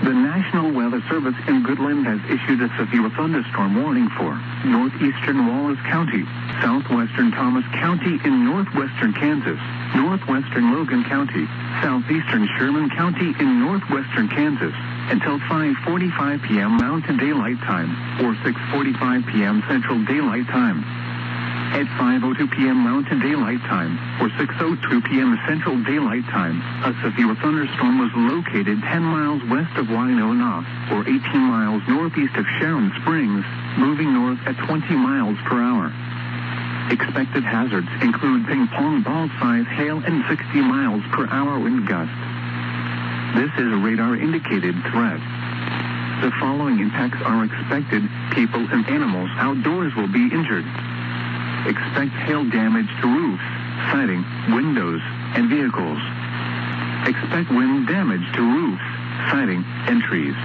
The National Weather Service in Goodland has issued a severe thunderstorm warning for Northeastern Wallace County, Southwestern Thomas County in northwestern Kansas, Northwestern Logan County, Southeastern Sherman County in northwestern Kansas, until 5:45 p.m. Mountain Daylight Time or 6:45 p.m. Central Daylight Time. At 5:02 p.m. Mountain Daylight Time or 6:02 p.m. Central Daylight Time, a severe thunderstorm was located 10 miles west of Winona or 18 miles northeast of Sharon Springs, moving north at 20 miles per hour. Expected hazards include ping-pong ball-size hail and 60 miles per hour wind gusts. This is a radar-indicated threat. The following impacts are expected. People and animals outdoors will be injured. Expect hail damage to roofs, siding, windows, and vehicles. Expect wind damage to roofs, siding, and trees.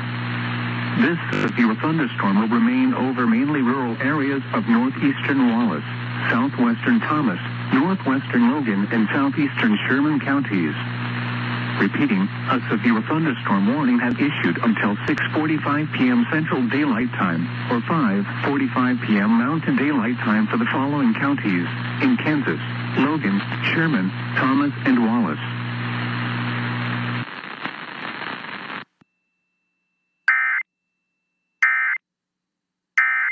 This severe thunderstorm will remain over mainly rural areas of northeastern Wallace, southwestern Thomas, northwestern Logan, and southeastern Sherman counties. Repeating, a severe thunderstorm warning has issued until 6:45 p.m. Central Daylight Time or 5:45 p.m. Mountain Daylight Time for the following counties in Kansas: Logan, Sherman, Thomas, and Wallace.